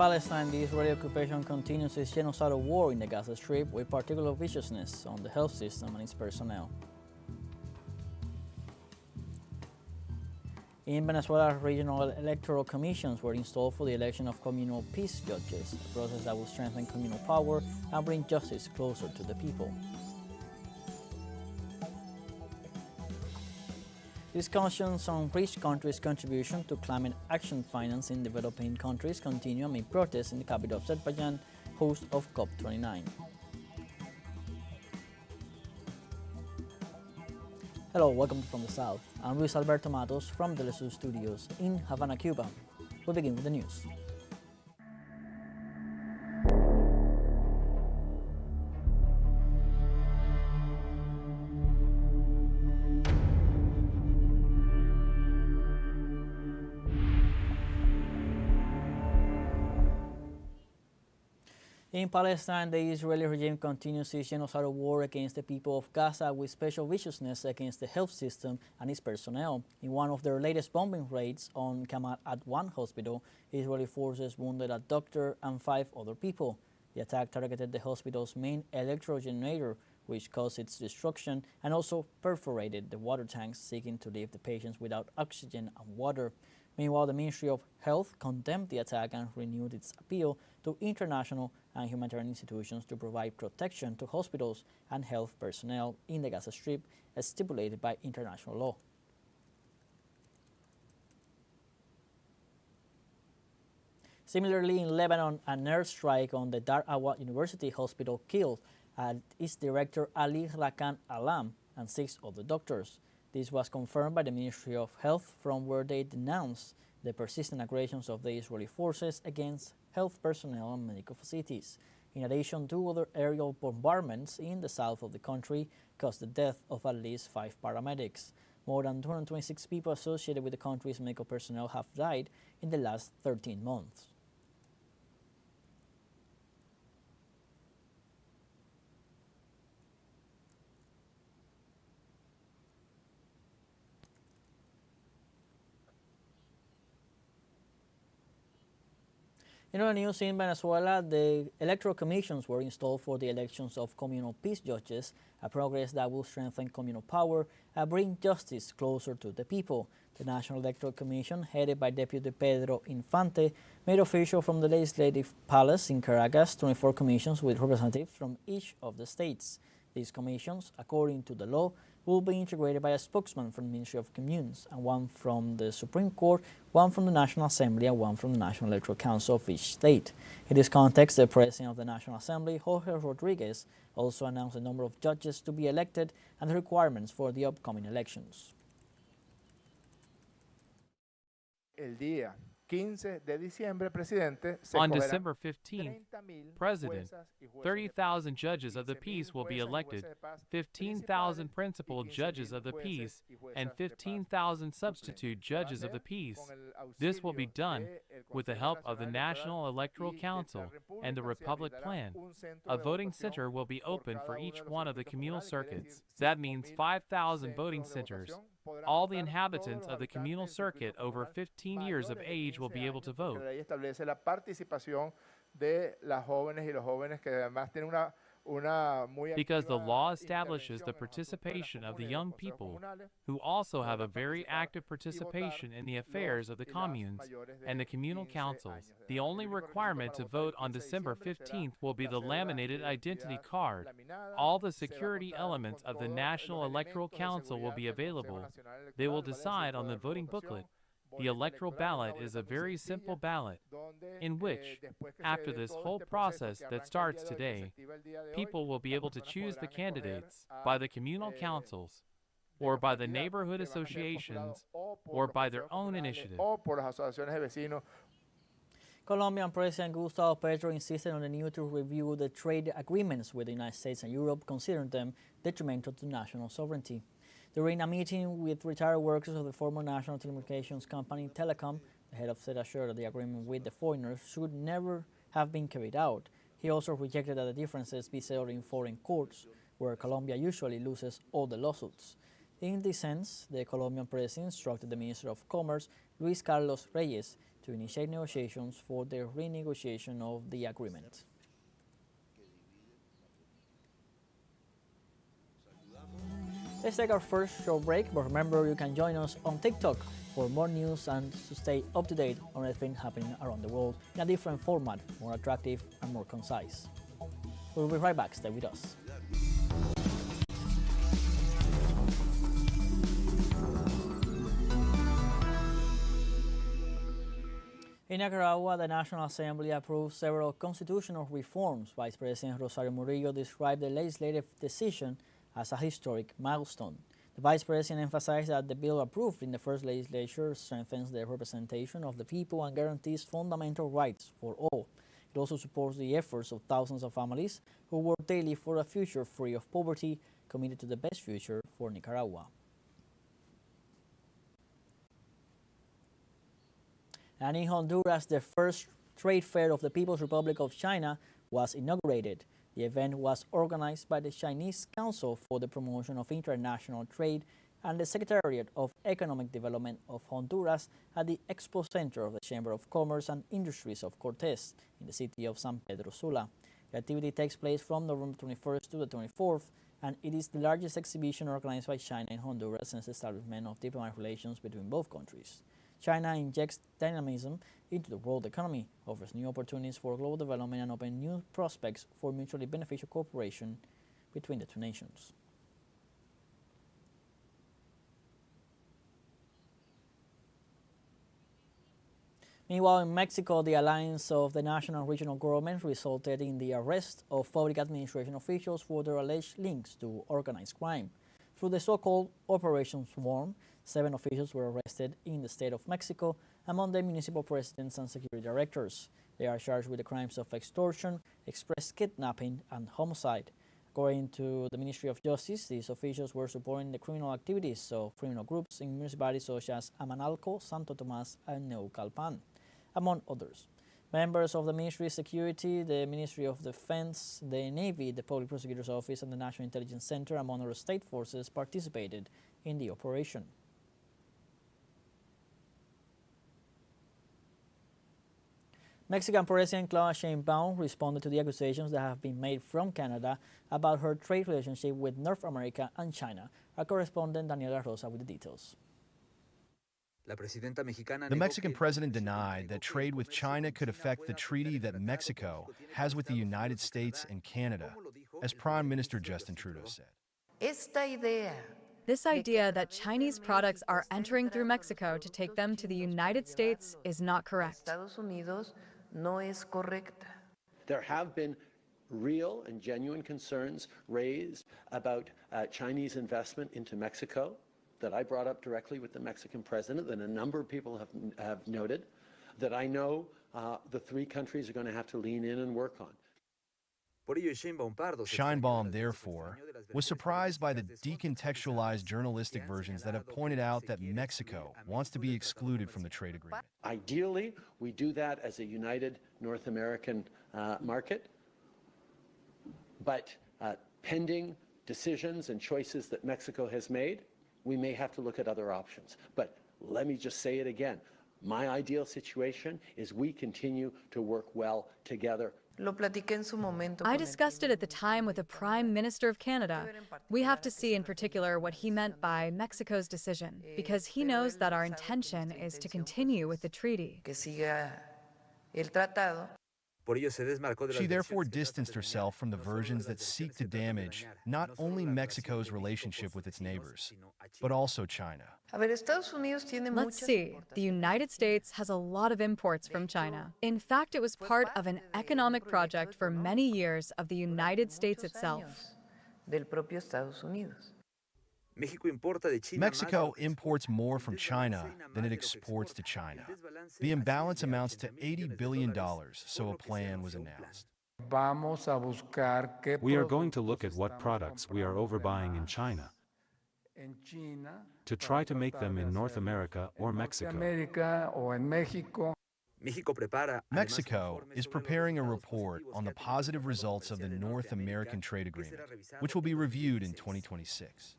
Palestine, the Israeli occupation continues its genocidal war in the Gaza Strip with particular viciousness on the health system and its personnel. In Venezuela, regional electoral commissions were installed for the election of communal peace judges, a process that will strengthen communal power and bring justice closer to the people. Discussions on rich countries' contribution to climate action finance in developing countries continue amid protests in the capital of Azerbaijan, host of COP29. Hello, welcome from the South. I'm Luis Alberto Matos from teleSUR Studios in Havana, Cuba. We'll begin with the news. In Palestine, the Israeli regime continues its genocidal war against the people of Gaza with special viciousness against the health system and its personnel. In one of their latest bombing raids on Kamal Adwan Hospital, Israeli forces wounded a doctor and 5 other people. The attack targeted the hospital's main electrical generator, which caused its destruction, and also perforated the water tanks, seeking to leave the patients without oxygen and water. Meanwhile, the Ministry of Health condemned the attack and renewed its appeal to international and humanitarian institutions to provide protection to hospitals and health personnel in the Gaza Strip as stipulated by international law. Similarly, in Lebanon, an airstrike on the Dar Awa University Hospital killed its director Ali Rakan Alam and 6 other doctors. This was confirmed by the Ministry of Health, from where they denounced the persistent aggressions of the Israeli forces against health personnel and medical facilities. In addition, 2 other aerial bombardments in the south of the country caused the death of at least 5 paramedics. More than 226 people associated with the country's medical personnel have died in the last 13 months. In other news, in Venezuela, the electoral commissions were installed for the elections of communal peace judges, a progress that will strengthen communal power and bring justice closer to the people. The National Electoral Commission, headed by Deputy Pedro Infante, made official from the Legislative Palace in Caracas 24 commissions with representatives from each of the states. These commissions, according to the law, will be integrated by a spokesman from the Ministry of Communes, and 1 from the Supreme Court, 1 from the National Assembly, and 1 from the National Electoral Council of each state. In this context, the President of the National Assembly, Jorge Rodriguez, also announced the number of judges to be elected and the requirements for the upcoming elections. On December 15th, President, 30,000 judges of the peace will be elected, 15,000 principal judges of the peace, and 15,000 substitute judges of the peace. This will be done with the help of the National Electoral Council and the Republic Plan. A voting center will be open for each one of the communal circuits. That means 5,000 voting centers. All the inhabitants of the communal circuit over 15 years of age will be able to vote. Because the law establishes the participation of the young people, who also have a very active participation in the affairs of the communes and the communal councils. The only requirement to vote on December 15th will be the laminated identity card. All the security elements of the National Electoral Council will be available. They will decide on the voting booklet. The electoral ballot is a very simple ballot, in which, after this whole process that starts today, people will be able to choose the candidates by the communal councils, or by the neighborhood associations, or by their own initiative. Colombian President Gustavo Petro insisted on the need to review the trade agreements with the United States and Europe, considering them detrimental to national sovereignty. During a meeting with retired workers of the former national telecommunications company Telecom, the head of said assured that the agreement with the foreigners should never have been carried out. He also rejected that the differences be settled in foreign courts, where Colombia usually loses all the lawsuits. In this sense, the Colombian president instructed the Minister of Commerce, Luis Carlos Reyes, to initiate negotiations for the renegotiation of the agreement. Let's take our first short break, but remember you can join us on TikTok for more news and to stay up to date on everything happening around the world in a different format, more attractive and more concise. We'll be right back, stay with us. In Nicaragua, the National Assembly approved several constitutional reforms. Vice President Rosario Murillo described the legislative decision as a historic milestone. The Vice President emphasized that the bill approved in the first legislature strengthens the representation of the people and guarantees fundamental rights for all. It also supports the efforts of thousands of families who work daily for a future free of poverty, committed to the best future for Nicaragua. And in Honduras, the first trade fair of the People's Republic of China was inaugurated. The event was organized by the Chinese Council for the Promotion of International Trade and the Secretariat of Economic Development of Honduras at the Expo Center of the Chamber of Commerce and Industries of Cortes in the city of San Pedro Sula. The activity takes place from November 21st to the 24th, and it is the largest exhibition organized by China in Honduras since the establishment of diplomatic relations between both countries. China injects dynamism into the world economy, offers new opportunities for global development, and opens new prospects for mutually beneficial cooperation between the two nations. Meanwhile, in Mexico, the alliance of the national and regional governments resulted in the arrest of public administration officials for their alleged links to organized crime. Through the so-called Operation Swarm, 7 officials were arrested in the state of Mexico, among them municipal presidents and security directors. They are charged with the crimes of extortion, express kidnapping, and homicide. According to the Ministry of Justice, these officials were supporting the criminal activities of criminal groups in municipalities such as Amanalco, Santo Tomas, and Neucalpan, among others. Members of the Ministry of Security, the Ministry of Defense, the Navy, the Public Prosecutor's Office, and the National Intelligence Center, among other state forces, participated in the operation. Mexican President Claudia Sheinbaum responded to the accusations that have been made from Canada about her trade relationship with North America and China. Our correspondent Daniela Rosa with the details. The Mexican president denied that trade with China could affect the treaty that Mexico has with the United States and Canada, as Prime Minister Justin Trudeau said. This idea that Chinese products are entering through Mexico to take them to the United States is not correct. There have been real and genuine concerns raised about Chinese investment into Mexico that I brought up directly with the Mexican president, that a number of people have noted, that I know the 3 countries are going to have to lean in and work on. Sheinbaum, therefore, was surprised by the decontextualized journalistic versions that have pointed out that Mexico wants to be excluded from the trade agreement. Ideally, we do that as a united North American market, but pending decisions and choices that Mexico has made, we may have to look at other options. But let me just say it again. My ideal situation is we continue to work well together. I discussed it at the time with the Prime Minister of Canada. We have to see in particular what he meant by Mexico's decision, because he knows that our intention is to continue with the treaty. She therefore distanced herself from the versions that seek to damage not only Mexico's relationship with its neighbors, but also China. Let's see. The United States has a lot of imports from China. In fact, it was part of an economic project for many years of the United States itself. Mexico imports more from China than it exports to China. The imbalance amounts to $80 billion, so a plan was announced. We are going to look at what products we are overbuying in China to try to make them in North America or Mexico. Mexico is preparing a report on the positive results of the North American Trade Agreement, which will be reviewed in 2026.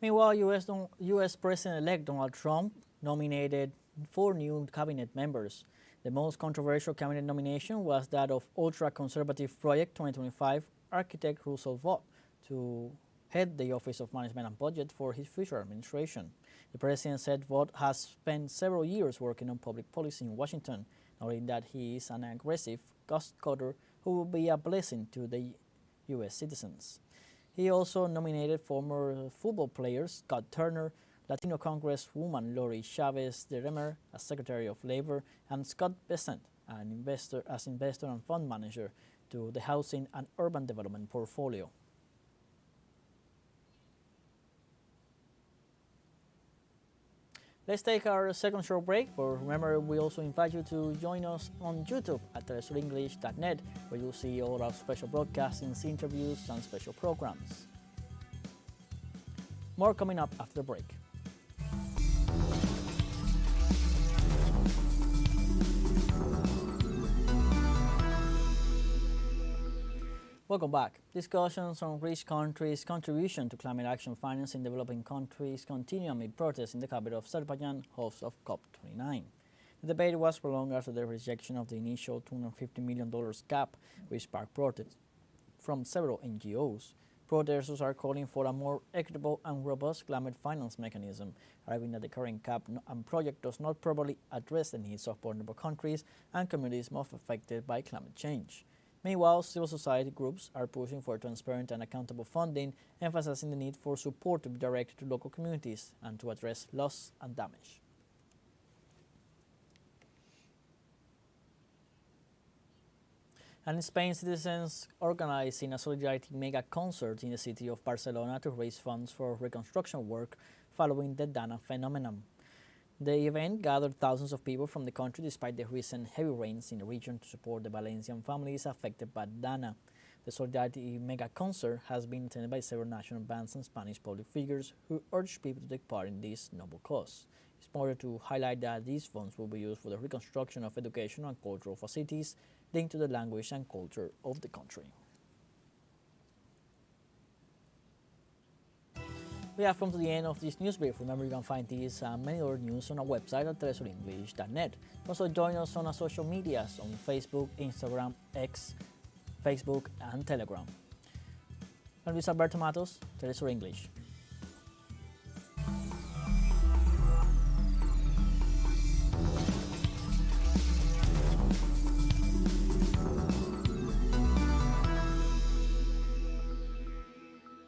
Meanwhile, U.S. President-elect Donald Trump nominated 4 new cabinet members. The most controversial cabinet nomination was that of ultra-conservative Project 2025 architect Russell Vought to head the Office of Management and Budget for his future administration. The president said Vought has spent several years working on public policy in Washington, noting that he is an aggressive cost-cutter who will be a blessing to the U.S. citizens. He also nominated former football player Scott Turner, Latino Congresswoman Lori Chavez de Remer as Secretary of Labor, and Scott Bessent as investor and fund manager to the Housing and Urban Development portfolio. Let's take our second short break, but remember we also invite you to join us on YouTube at telesurenglish.net, where you'll see all our special broadcastings, interviews, and special programs. More coming up after the break. Welcome back. Discussions on rich countries' contribution to climate action finance in developing countries continue amid protests in the capital of Azerbaijan, host of COP29. The debate was prolonged after the rejection of the initial $250 million cap, which sparked protests from several NGOs. Protesters are calling for a more equitable and robust climate finance mechanism, arguing that the current cap and project does not properly address the needs of vulnerable countries and communities most affected by climate change. Meanwhile, civil society groups are pushing for transparent and accountable funding, emphasizing the need for support to be directed to local communities and to address loss and damage. And in Spain, citizens organizing a solidarity mega concert in the city of Barcelona to raise funds for reconstruction work following the Dana phenomenon. The event gathered thousands of people from the country despite the recent heavy rains in the region to support the Valencian families affected by Dana. The Solidarity Mega Concert has been attended by several national bands and Spanish public figures who urge people to take part in this noble cause. It's important to highlight that these funds will be used for the reconstruction of educational and cultural facilities linked to the language and culture of the country. We have come to the end of this news brief. Remember, you can find these and many other news on our website at telesurenglish.net. Also join us on our social medias on Facebook, Instagram, X, Facebook, and Telegram. I'm Luis Alberto Matos, Telesur English.